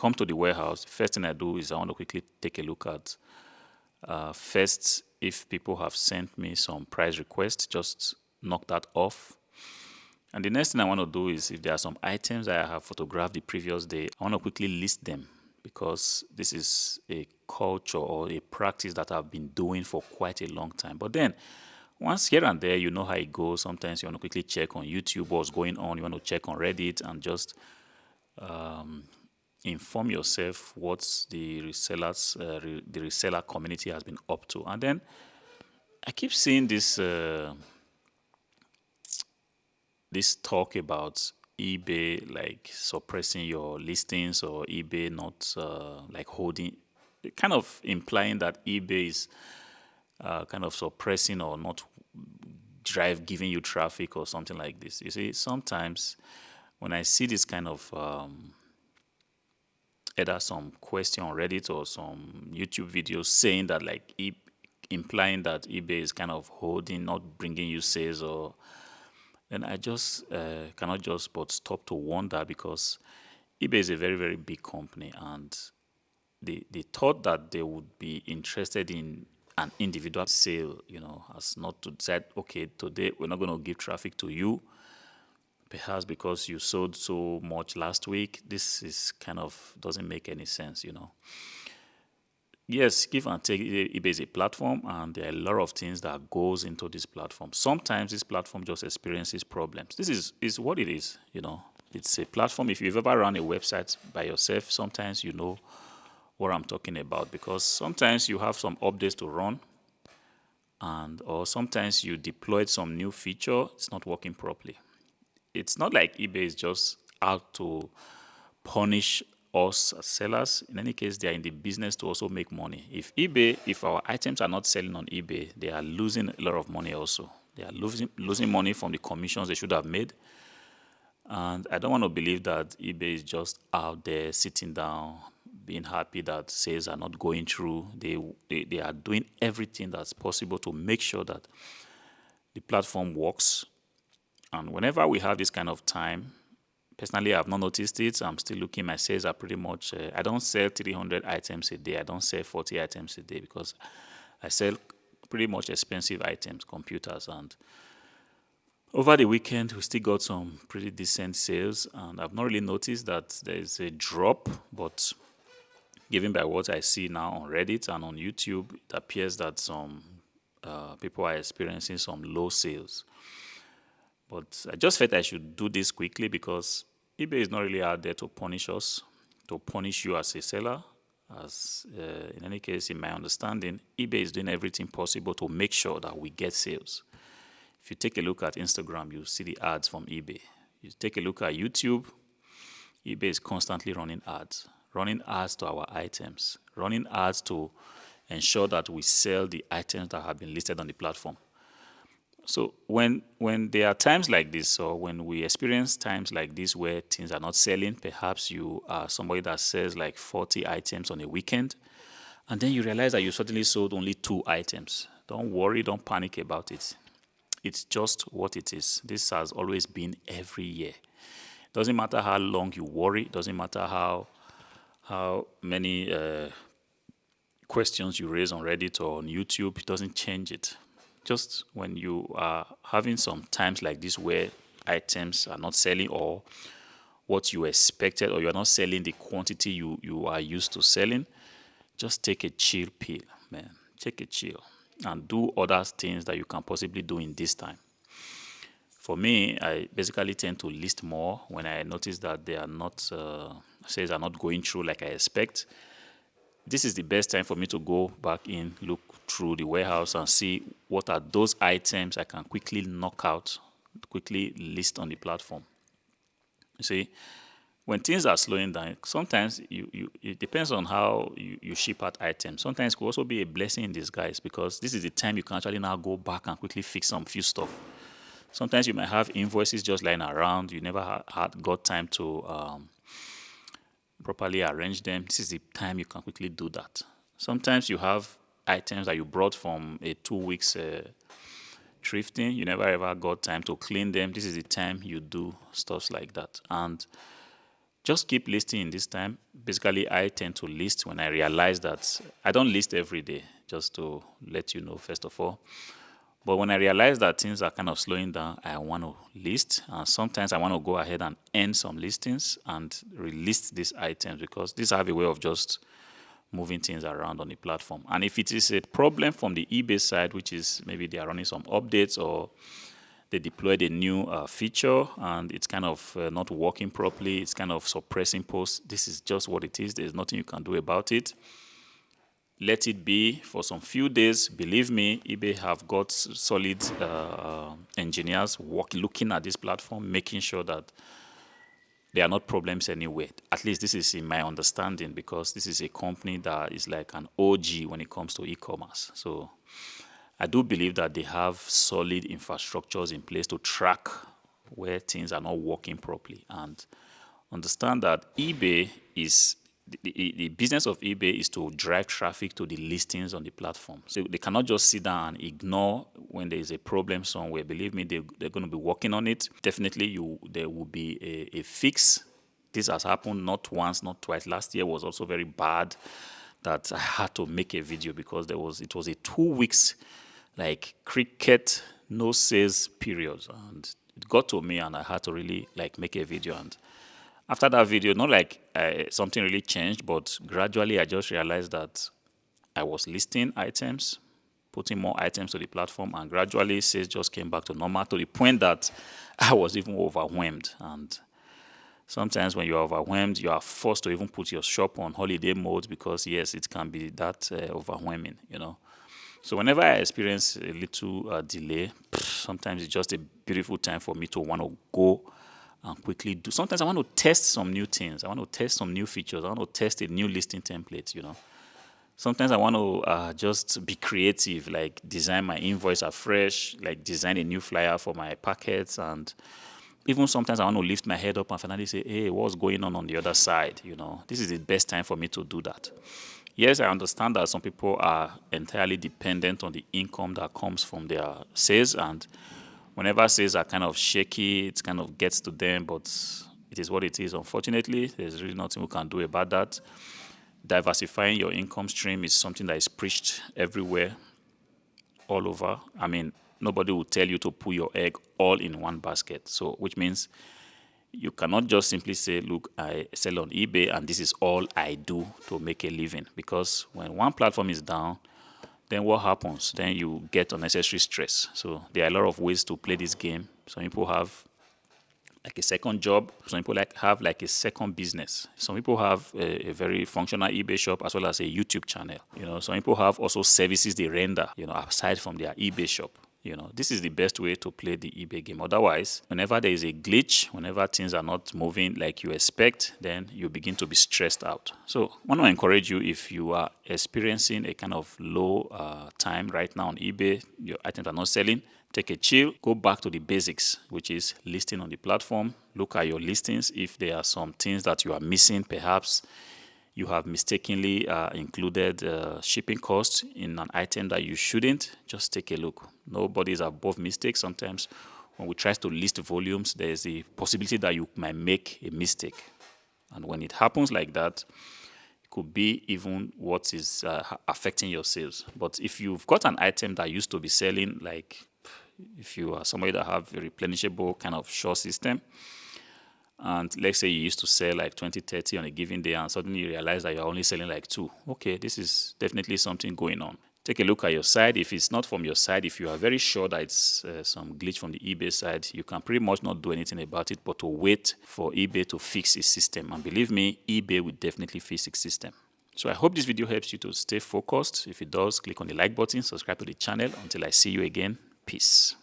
come to the warehouse, the first thing I do is I want to quickly take a look at first, if people have sent me some price requests, just knock that off. And the next thing I want to do is if there are some items that I have photographed the previous day, I want to quickly list them, because this is a culture or a practice that I've been doing for quite a long time. But then once here and there, you know how it goes. Sometimes you want to quickly check on YouTube what's going on. You want to check on Reddit and just inform yourself what the resellers, the reseller community has been up to. And then I keep seeing this talk about eBay like suppressing your listings, or eBay not like holding, kind of implying that eBay is kind of suppressing or not giving you traffic or something like this. You see, sometimes when I see this kind of either some question on Reddit or some YouTube videos saying that like implying that eBay is kind of holding, not bringing you sales, or then I just cannot just but stop to wonder, because eBay is a very, very big company, and the thought that they would be interested in an individual sale, as not to decide, okay, today we're not going to give traffic to you, perhaps because you sold so much last week. This is kind of doesn't make any sense. Yes, give and take. eBay is a platform, and there are a lot of things that goes into this platform. Sometimes this platform just experiences problems. This is what it is. It's a platform. If you've ever run a website by yourself, sometimes you know what I'm talking about, because sometimes you have some updates to run, or sometimes you deployed some new feature, it's not working properly. It's not like eBay is just out to punish us as sellers. In any case, they are in the business to also make money. If our items are not selling on eBay, they are losing a lot of money also. They are losing money from the commissions they should have made. And I don't want to believe that eBay is just out there sitting down, being happy that sales are not going through. They are doing everything that's possible to make sure that the platform works. And whenever we have this kind of time, personally, I've not noticed it. I'm still looking. My sales are pretty much, I don't sell 300 items a day. I don't sell 40 items a day, because I sell pretty much expensive items, computers. And over the weekend, we still got some pretty decent sales. And I've not really noticed that there's a drop, but given by what I see now on Reddit and on YouTube, it appears that some people are experiencing some low sales. But I just felt I should do this quickly, because eBay is not really out there to punish us, to punish you as a seller. As in any case, in my understanding, eBay is doing everything possible to make sure that we get sales. If you take a look at Instagram, you see the ads from eBay. You take a look at YouTube, eBay is constantly running ads to our items, running ads to ensure that we sell the items that have been listed on the platform. So when there are times like this, or when we experience times like this where things are not selling, perhaps you are somebody that sells like 40 items on a weekend, and then you realize that you suddenly sold only 2 items. Don't worry, don't panic about it. It's just what it is. This has always been every year. Doesn't matter how long you worry, doesn't matter how many questions you raise on Reddit or on YouTube, it doesn't change it. Just when you are having some times like this where items are not selling, or what you expected, or you are not selling the quantity you are used to selling, just take a chill pill, man. Take a chill and do other things that you can possibly do in this time. For me, I basically tend to list more when I notice that they are not sales are not going through like I expect. This is the best time for me to go back in, look through the warehouse, and see what are those items I can quickly knock out, quickly list on the platform. You see, when things are slowing down, sometimes it depends on how you ship out items. Sometimes it could also be a blessing in disguise, because this is the time you can actually now go back and quickly fix some few stuff. Sometimes you might have invoices just lying around. You never got time to properly arrange them. This is the time you can quickly do that. Sometimes you have items that you brought from a 2 weeks thrifting. You never ever got time to clean them. This is the time you do stuff like that. And just keep listing in this time. Basically, I tend to list when I realize that I don't list every day, just to let you know, first of all. But when I realize that things are kind of slowing down, I want to list. And sometimes I want to go ahead and end some listings and relist these items, because these have a way of just moving things around on the platform. And if it is a problem from the eBay side, which is maybe they are running some updates or they deployed a new feature and it's kind of not working properly, it's kind of suppressing posts, this is just what it is. There's nothing you can do about it. Let it be for some few days. Believe me, eBay have got solid engineers looking at this platform, making sure that there are not problems anywhere. At least this is in my understanding, because this is a company that is like an OG when it comes to e-commerce. So I do believe that they have solid infrastructures in place to track where things are not working properly, and understand that eBay is the business of eBay is to drive traffic to the listings on the platform. So they cannot just sit down and ignore when there is a problem somewhere. Believe me, they're going to be working on it. Definitely, there will be a fix. This has happened not once, not twice. Last year was also very bad, that I had to make a video because it was a 2 weeks like cricket no sales period, and it got to me and I had to really like make a video. And after that video, not like something really changed, but gradually I just realized that I was listing items, putting more items to the platform, and gradually sales just came back to normal, to the point that I was even overwhelmed. And sometimes when you're overwhelmed, you are forced to even put your shop on holiday mode, because yes, it can be that overwhelming, you know. So whenever I experience a little delay, sometimes it's just a beautiful time for me to want to go and quickly do. Sometimes I want to test some new things. I want to test some new features. I want to test a new listing template, you know. Sometimes I want to just be creative, like design my invoice afresh, like design a new flyer for my packets. And even sometimes I want to lift my head up and finally say, hey, what's going on the other side? You know, this is the best time for me to do that. Yes, I understand that some people are entirely dependent on the income that comes from their sales, and whenever sales are kind of shaky, it kind of gets to them, but it is what it is. Unfortunately, there's really nothing we can do about that. Diversifying your income stream is something that is preached everywhere, all over. I mean, nobody will tell you to put your egg all in one basket. So, which means you cannot just simply say, look, I sell on eBay and this is all I do to make a living. Because when one platform is down, then what happens? Then you get unnecessary stress. So there are a lot of ways to play this game. Some people have like a second job. Some people have like a second business. Some people have a very functional eBay shop as well as a YouTube channel. You know, some people have also services they render, you know, aside from their eBay shop. You know, this is the best way to play the eBay game. Otherwise, whenever there is a glitch, whenever things are not moving like you expect, then you begin to be stressed out. So I want to encourage you, if you are experiencing a kind of low time right now on eBay, your items are not selling, take a chill, go back to the basics, which is listing on the platform. Look at your listings. If there are some things that you are missing, perhaps you have mistakenly included shipping costs in an item that you shouldn't, just take a look. Nobody is above mistakes. Sometimes when we try to list volumes, there is a possibility that you might make a mistake. And when it happens like that, it could be even what is affecting your sales. But if you've got an item that used to be selling, like if you are somebody that have a replenishable kind of short system, and let's say you used to sell like 20, 30 on a given day, and suddenly you realize that you're only selling like 2. Okay, this is definitely something going on. Take a look at your side. If it's not from your side, if you are very sure that it's some glitch from the eBay side, you can pretty much not do anything about it but to wait for eBay to fix its system. And believe me, eBay will definitely fix its system. So I hope this video helps you to stay focused. If it does, click on the like button, subscribe to the channel. Until I see you again, peace.